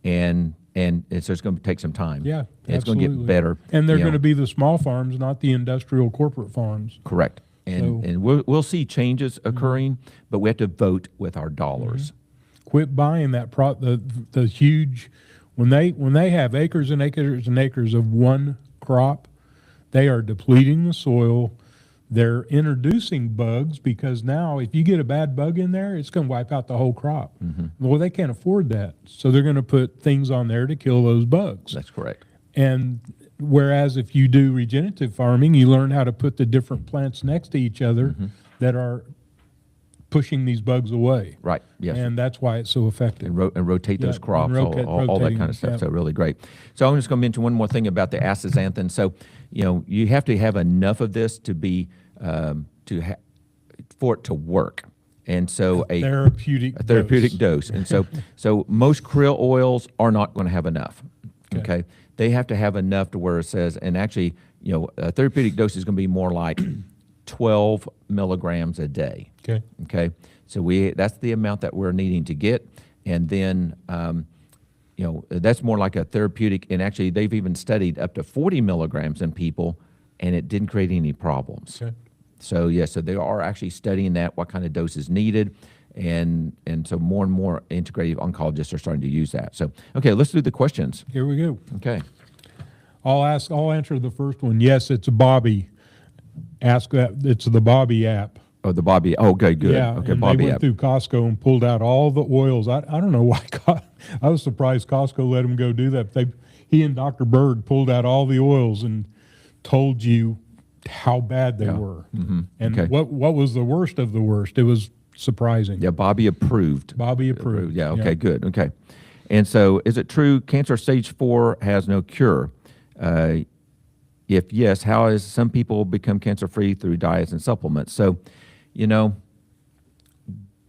[SPEAKER 1] and so it's going to take some time.
[SPEAKER 2] Yeah,
[SPEAKER 1] it's going to get better.
[SPEAKER 2] And they're going to be the small farms, not the industrial corporate farms.
[SPEAKER 1] Correct. And we'll see changes occurring, but we have to vote with our dollars.
[SPEAKER 2] Quit buying that the huge, when they have acres and acres and acres of one crop, they are depleting the soil. They're introducing bugs because now if you get a bad bug in there, it's going to wipe out the whole crop. Well, they can't afford that, so they're going to put things on there to kill those bugs.
[SPEAKER 1] That's correct.
[SPEAKER 2] And whereas if you do regenerative farming, you learn how to put the different plants next to each other that are pushing these bugs away.
[SPEAKER 1] Right. Yes.
[SPEAKER 2] And that's why it's so effective.
[SPEAKER 1] And rotate those crops, all that kind of stuff. So really great. So I'm just going to mention one more thing about the astaxanthin. So, you have to have enough of this to be for it to work. And so
[SPEAKER 2] a therapeutic
[SPEAKER 1] dose. And so most krill oils are not going to have enough. Okay. They have to have enough to where it says, and actually, a therapeutic dose is going to be more like 12 milligrams a day.
[SPEAKER 2] Okay.
[SPEAKER 1] Okay. So that's the amount that we're needing to get. And then, that's more like a therapeutic. And actually, they've even studied up to 40 milligrams in people, and it didn't create any problems.
[SPEAKER 2] Okay.
[SPEAKER 1] So, so they are actually studying that, what kind of dose is needed. And so more and more integrative oncologists are starting to use that. So, okay, let's do the questions.
[SPEAKER 2] Here we go.
[SPEAKER 1] Okay.
[SPEAKER 2] I'll answer the first one. Yes, it's Bobby. Ask that. It's the Bobby app.
[SPEAKER 1] Oh, the Bobby. Oh, okay, good.
[SPEAKER 2] Yeah,
[SPEAKER 1] okay,
[SPEAKER 2] and
[SPEAKER 1] Bobby
[SPEAKER 2] they went
[SPEAKER 1] app.
[SPEAKER 2] through Costco and pulled out all the oils. I don't know why. I was surprised Costco let him go do that. He and Dr. Berg pulled out all the oils and told you how bad they were.
[SPEAKER 1] Mm-hmm.
[SPEAKER 2] And what was the worst of the worst? It was surprising.
[SPEAKER 1] Yeah, Bobby approved.
[SPEAKER 2] Bobby approved.
[SPEAKER 1] Yeah, okay, good. Okay. And so is it true cancer stage 4 has no cure? If yes, how has some people become cancer-free through diets and supplements? So,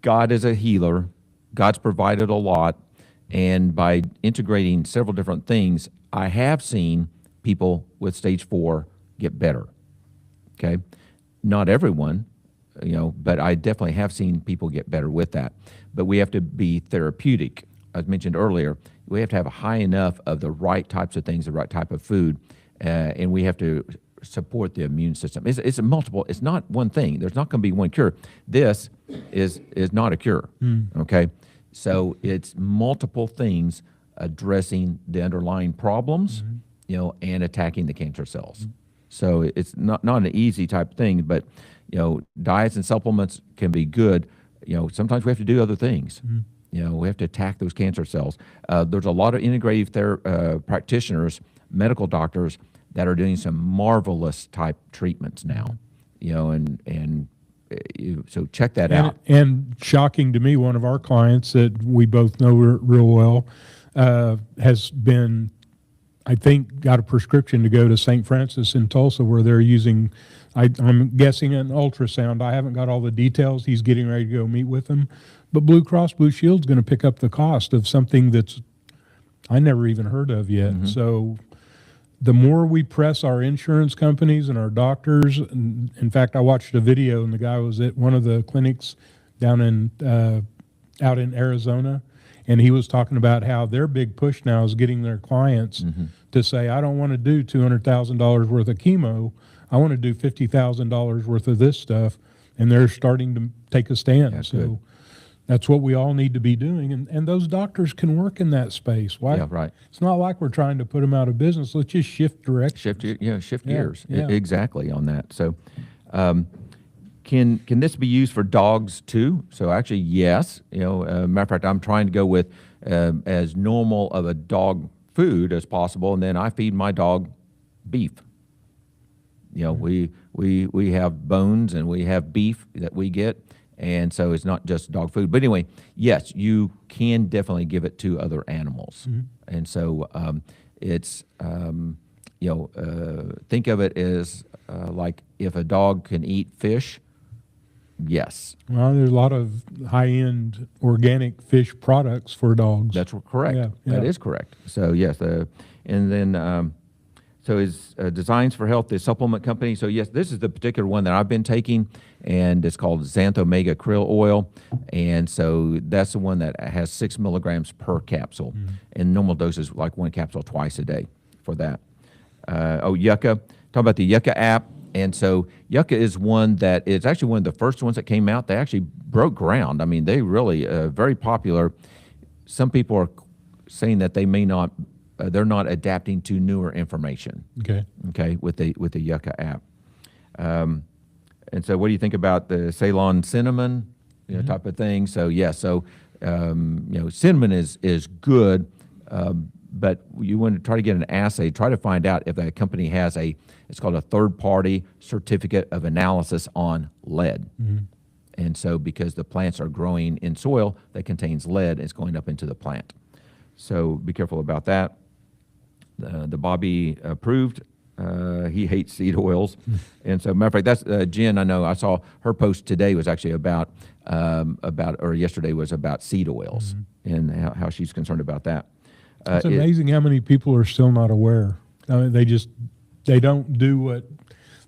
[SPEAKER 1] God is a healer. God's provided a lot. And by integrating several different things, I have seen people with stage 4 get better. Okay. Not everyone, but I definitely have seen people get better with that. But we have to be therapeutic. As mentioned earlier, we have to have high enough of the right types of things, the right type of food, and we have to support the immune system. It's a multiple. It's not one thing. There's not going to be one cure. This is not a cure. Okay, so it's multiple things addressing the underlying problems, and attacking the cancer cells. So it's not an easy type thing, but diets and supplements can be good. Sometimes we have to do other things. We have to attack those cancer cells. There's a lot of integrative practitioners, medical doctors, that are doing some marvelous type treatments now. So check that out.
[SPEAKER 2] And shocking to me, one of our clients that we both know real well has been, I think, got a prescription to go to St. Francis in Tulsa, where they're using, I'm guessing, an ultrasound. I haven't got all the details. He's getting ready to go meet with them. But Blue Cross Blue Shield's going to pick up the cost of something that's I never even heard of yet. So the more we press our insurance companies and our doctors, and in fact, I watched a video, and the guy was at one of the clinics down in out in Arizona, and he was talking about how their big push now is getting their clients to say, I don't want to do $200,000 worth of chemo. I want to do $50,000 worth of this stuff, and they're starting to take a stand.
[SPEAKER 1] That's
[SPEAKER 2] so
[SPEAKER 1] good.
[SPEAKER 2] That's what we all need to be doing, and those doctors can work in that space. Why?
[SPEAKER 1] Yeah, right.
[SPEAKER 2] It's not like we're trying to put them out of business. Let's just shift direction.
[SPEAKER 1] Shift gears.
[SPEAKER 2] Yeah.
[SPEAKER 1] Exactly on that. So, can this be used for dogs too? So actually, yes. Matter of fact, I'm trying to go with as normal of a dog food as possible, and then I feed my dog beef. We have bones and we have beef that we get. And so it's not just dog food. But anyway, yes, you can definitely give it to other animals. And so it's, think of it as like if a dog can eat fish, yes.
[SPEAKER 2] Well, there's a lot of high-end organic fish products for dogs.
[SPEAKER 1] That's correct.
[SPEAKER 2] Yeah.
[SPEAKER 1] That is correct. So, yes. And then, so is Designs for Health, the supplement company. So, yes, this is the particular one that I've been taking, and it's called Xanthomega Krill Oil. And so that's the one that has 6 milligrams per capsule. And normal dose is like 1 capsule twice a day for that. Yucca. Talk about the Yucca app. And so Yucca is one that is actually one of the first ones that came out. They actually broke ground. I mean, they really very popular. Some people are saying that they may not, they're not adapting to newer information. Okay, with the Yucca app. And so, what do you think about the Ceylon cinnamon, type of thing? So cinnamon is good, but you want to try to get an assay. Try to find out if that company has it's called a third-party certificate of analysis on lead. And so because the plants are growing in soil that contains lead, it's going up into the plant. So be careful about that. The Bobby approved. He hates seed oils. And so, matter of fact, that's Jen, I know, I saw her post today was actually about or yesterday was about seed oils and how she's concerned about that.
[SPEAKER 2] It's amazing how many people are still not aware. I mean, they don't do what,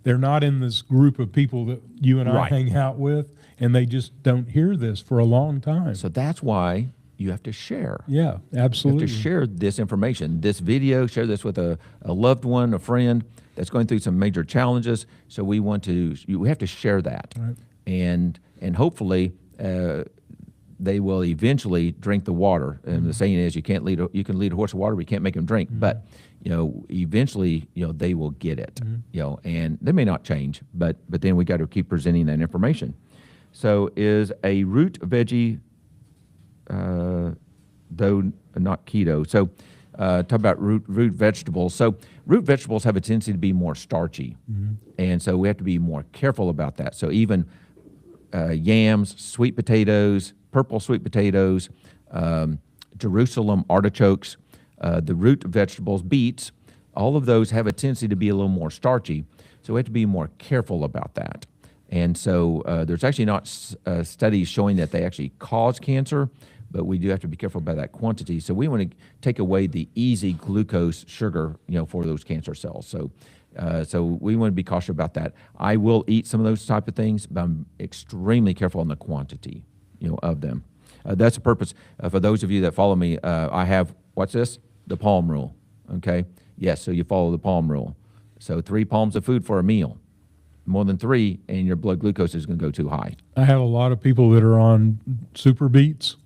[SPEAKER 2] they're not in this group of people that you and I hang out with, and they just don't hear this for a long time.
[SPEAKER 1] So that's why you have to share.
[SPEAKER 2] Yeah, absolutely.
[SPEAKER 1] You have to share this information, this video, share this with a loved one, a friend that's going through some major challenges. So we have to share that.
[SPEAKER 2] Right.
[SPEAKER 1] And hopefully they will eventually drink the water. And the saying is you can lead a horse to water, but you can't make them drink. But eventually, they will get it. And they may not change, but then we got to keep presenting that information. So is a root veggie, though not keto. So talk about root vegetables. So root vegetables have a tendency to be more starchy. And so we have to be more careful about that. So even yams, sweet potatoes, purple sweet potatoes, Jerusalem artichokes, the root vegetables, beets, all of those have a tendency to be a little more starchy. So we have to be more careful about that. And so there's actually not studies showing that they actually cause cancer, but we do have to be careful about that quantity. So we want to take away the easy glucose sugar, for those cancer cells. So we want to be cautious about that. I will eat some of those type of things, but I'm extremely careful on the quantity, of them. That's the purpose. For those of you that follow me, I have, what's this? The palm rule, okay? Yes, so you follow the palm rule. So 3 palms of food for a meal. More than 3, and your blood glucose is going to go too high.
[SPEAKER 2] I have a lot of people that are on super beets.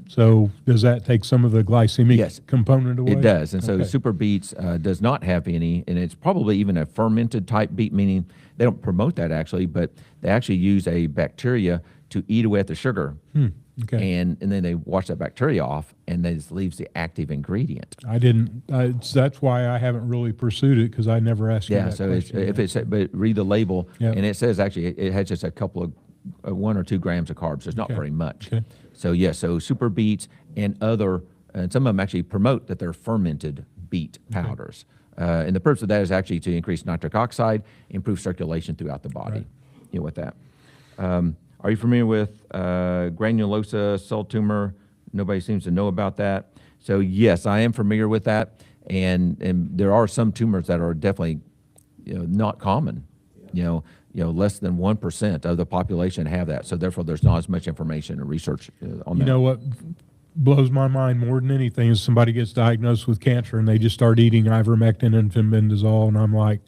[SPEAKER 2] So does that take some of the glycemic component away?
[SPEAKER 1] It does. And so super beets does not have any, and it's probably even a fermented type beet, meaning they don't promote that actually, but they actually use a bacteria to eat away at the sugar.
[SPEAKER 2] Okay.
[SPEAKER 1] And then they wash that bacteria off, and this leaves the active ingredient.
[SPEAKER 2] I didn't. That's why I haven't really pursued it, because I never asked you that question.
[SPEAKER 1] But read the label, and it says actually it has just a couple of 1 or 2 grams of carbs. So it's not very much.
[SPEAKER 2] Okay.
[SPEAKER 1] So so super beets and other, and some of them actually promote that they're fermented beet powders. And the purpose of that is actually to increase nitric oxide, improve circulation throughout the body. With that. Are you familiar with granulosa cell tumor? Nobody seems to know about that. So yes, I am familiar with that, and there are some tumors that are definitely, not common. Less than 1% of the population have that. So therefore, there's not as much information or research on that.
[SPEAKER 2] You know what blows my mind more than anything is somebody gets diagnosed with cancer and they just start eating ivermectin and fenbendazole, and I'm like,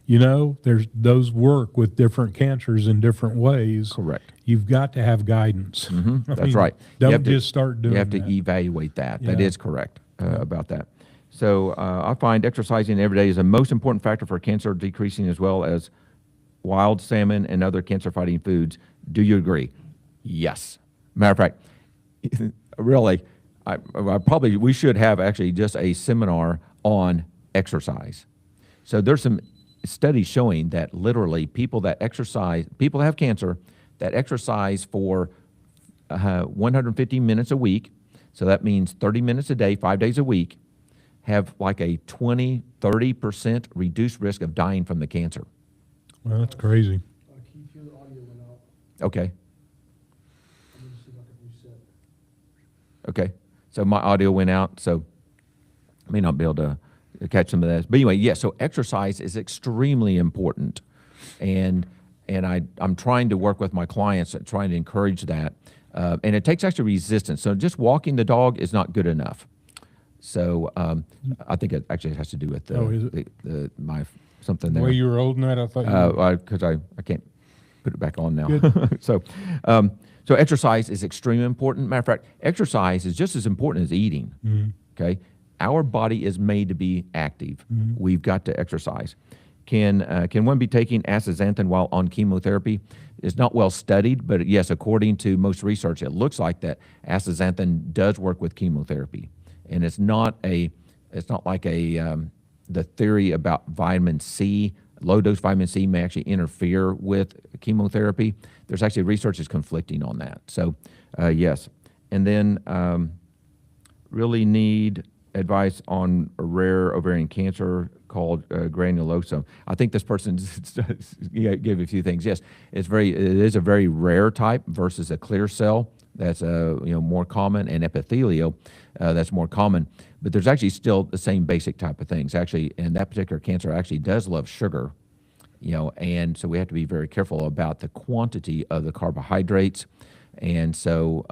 [SPEAKER 2] there's those work with different cancers in different ways.
[SPEAKER 1] Correct.
[SPEAKER 2] You've got to have guidance.
[SPEAKER 1] That's right.
[SPEAKER 2] Don't just start doing that.
[SPEAKER 1] You have to evaluate that. That is correct about that. So I find exercising every day is the most important factor for cancer decreasing, as well as wild salmon and other cancer-fighting foods. Do you agree? Yes. Matter of fact, really, we should have actually just a seminar on exercise. So there's some studies showing that literally people that have cancer that exercise for 150 minutes a week, so that means 30 minutes a day, 5 days a week, have like a 20-30% reduced risk of dying from the cancer.
[SPEAKER 2] Well, that's crazy.
[SPEAKER 3] Keith, your audio went out.
[SPEAKER 1] Okay.
[SPEAKER 3] I'm going to see if I can reset.
[SPEAKER 1] Okay. So my audio went out, so I may not be able to catch some of that. But anyway, so exercise is extremely important. And I'm trying to work with my clients, trying to encourage that. And it takes actually resistance. So just walking the dog is not good enough. So I think it actually has to do with my something there.
[SPEAKER 2] The way you were holding that, I thought
[SPEAKER 1] because I can't put it back on now. So exercise is extremely important. Matter of fact, exercise is just as important as eating. Okay, our body is made to be active. We've got to exercise. Can one be taking astaxanthin while on chemotherapy? It's not well studied, but yes, according to most research, it looks like that astaxanthin does work with chemotherapy, and it's not like the theory about vitamin C low dose vitamin C may actually interfere with chemotherapy. There's actually research is conflicting on that. So, yes. And then really need advice on a rare ovarian cancer called granulosa. I think this person gave a few things. Yes, it is a very rare type versus a clear cell that's more common, and epithelial that's more common. But there's actually still the same basic type of things. Actually, and that particular cancer actually does love sugar, and so we have to be very careful about the quantity of the carbohydrates. And so,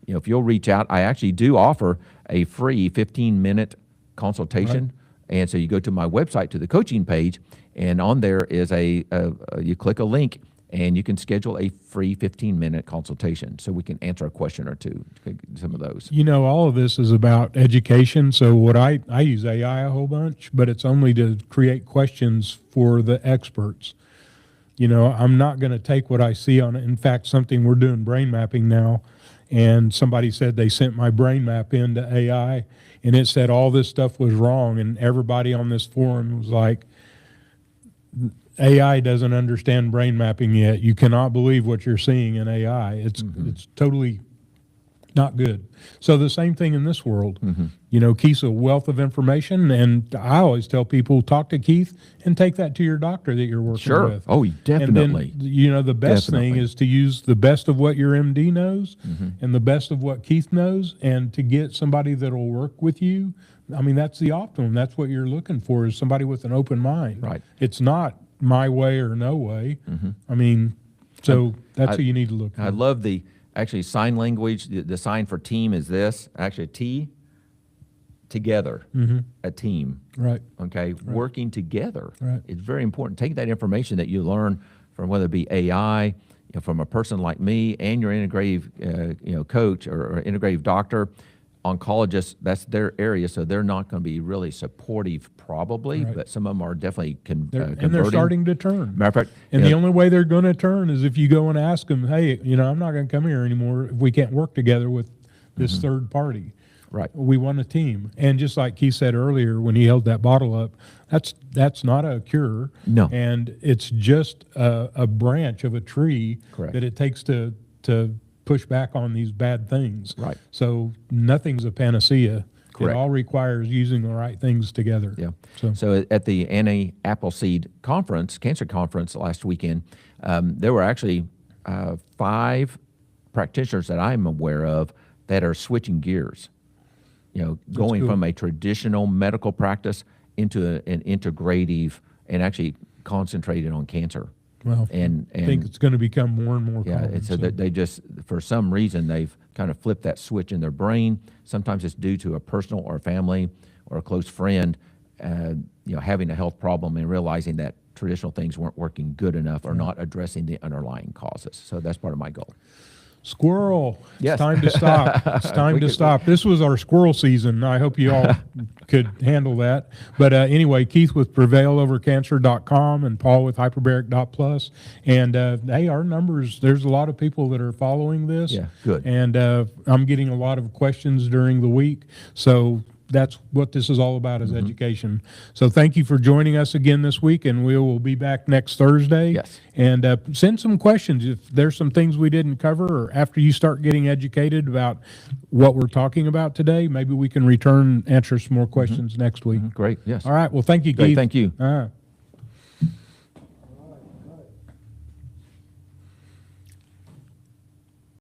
[SPEAKER 1] if you'll reach out, I actually do offer a free 15-minute consultation. Right. And so you go to my website, to the coaching page, and on there is you click a link, and you can schedule a free 15-minute consultation, so we can answer a question or two, some of those.
[SPEAKER 2] All of this is about education. So what I use AI a whole bunch, but it's only to create questions for the experts. I'm not going to take what I see on it. In fact, something we're doing brain mapping now, and somebody said they sent my brain map into AI, and it said all this stuff was wrong, and everybody on this forum was like, AI doesn't understand brain mapping yet. You cannot believe what you're seeing in AI. It's totally not good. So the same thing in this world. Keith's a wealth of information, and I always tell people, talk to Keith and take that to your doctor that you're working with.
[SPEAKER 1] Oh, definitely.
[SPEAKER 2] And then, the best thing is to use the best of what your MD knows and the best of what Keith knows, and to get somebody that will work with you. I mean, that's the optimum. That's what you're looking for, is somebody with an open mind.
[SPEAKER 1] Right.
[SPEAKER 2] It's not my way or no way. I mean, so that's who you need to look for.
[SPEAKER 1] I love actually sign language. The sign for team is this, actually a T, together, a team.
[SPEAKER 2] Right.
[SPEAKER 1] Okay, right. Working together.
[SPEAKER 2] Right.
[SPEAKER 1] It's very important. Take that information that you learn from, whether it be AI, from a person like me, and your integrative coach or integrative doctor, oncologist. That's their area, so they're not going to be really supportive probably, but some of them are definitely converting.
[SPEAKER 2] And they're starting to turn.
[SPEAKER 1] Matter of fact,
[SPEAKER 2] and the only way they're going to turn is if you go and ask them, hey, I'm not going to come here anymore if we can't work together with this third party.
[SPEAKER 1] Right.
[SPEAKER 2] We want a team. And just like Keith said earlier when he held that bottle up, that's not a cure.
[SPEAKER 1] No.
[SPEAKER 2] And it's just a branch of a tree that it takes to push back on these bad things.
[SPEAKER 1] Right.
[SPEAKER 2] So nothing's a panacea.
[SPEAKER 1] Correct.
[SPEAKER 2] It all requires using the right things together.
[SPEAKER 1] Yeah. So at the Annie Appleseed conference, cancer conference last weekend, there were actually 5 practitioners that I'm aware of that are switching gears. Going from a traditional medical practice into an integrative, and actually concentrated on cancer.
[SPEAKER 2] Well, and I think it's going to become more and more common.
[SPEAKER 1] Yeah, so that they just, for some reason, they've kind of flipped that switch in their brain. Sometimes it's due to a personal or family or a close friend, having a health problem and realizing that traditional things weren't working good enough or not addressing the underlying causes. So that's part of my goal.
[SPEAKER 2] Squirrel.
[SPEAKER 1] Yes.
[SPEAKER 2] It's time to stop. It's time to stop. This was our squirrel season. I hope you all could handle that. But anyway, Keith with PrevailOverCancer.com and Paul with Hyperbaric.plus. And hey, our numbers, there's a lot of people that are following this.
[SPEAKER 1] Yeah, good.
[SPEAKER 2] And I'm getting a lot of questions during the week. So that's what this is all about, is education. So thank you for joining us again this week, and we will be back next Thursday.
[SPEAKER 1] Yes.
[SPEAKER 2] And send some questions if there's some things we didn't cover, or after you start getting educated about what we're talking about today, maybe we can answer some more questions next week.
[SPEAKER 1] Great, yes.
[SPEAKER 2] All right, well, thank you,
[SPEAKER 1] Great,
[SPEAKER 2] Keith.
[SPEAKER 1] thank you.